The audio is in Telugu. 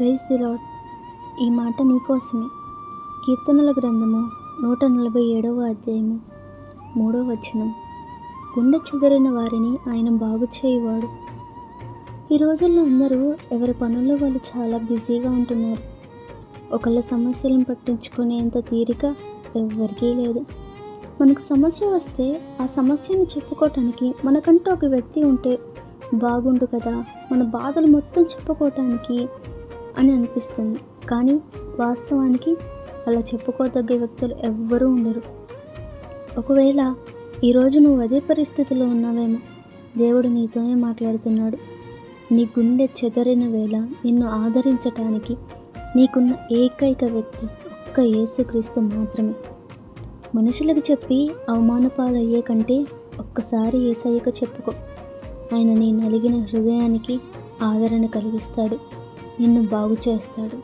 Praise the lord. ఈ మాట నీకోసమే. కీర్తనల గ్రంథము 147వ అధ్యాయము 3వ వచనం. గుండె చెదరిన వారిని ఆయన బాగు చేయువాడు. ఈ రోజుల్లో అందరూ ఎవరి పనుల్లో వాళ్ళు చాలా బిజీగా ఉంటున్నారు. ఒకళ్ళ సమస్యలను పట్టించుకునేంత తీరిక ఎవ్వరికీ లేదు. మనకు సమస్య వస్తే ఆ సమస్యను చెప్పుకోవటానికి మనకంటూ ఒక వ్యక్తి ఉంటే బాగుండు కదా, మన బాధలు మొత్తం చెప్పుకోవటానికి అని అనిపిస్తుంది. కానీ వాస్తవానికి అలా చెప్పుకోదగ్గ వ్యక్తులు ఎవ్వరూ ఉండరు. ఒకవేళ ఈరోజు నువ్వు అదే పరిస్థితిలో ఉన్నావేమో, దేవుడు నీతోనే మాట్లాడుతున్నాడు. నీ గుండె చెదరిన వేళ నిన్ను ఆదరించటానికి నీకున్న ఏకైక వ్యక్తి ఒక్క యేసుక్రీస్తు మాత్రమే. మనుషులకు చెప్పి అవమానపాలయ్యే కంటే ఒక్కసారి యేసయ్యకు చెప్పుకో. ఆయన నీ నలిగిన హృదయానికి ఆదరణ కలిగిస్తాడు, నిన్ను బాగు చేస్తాడు.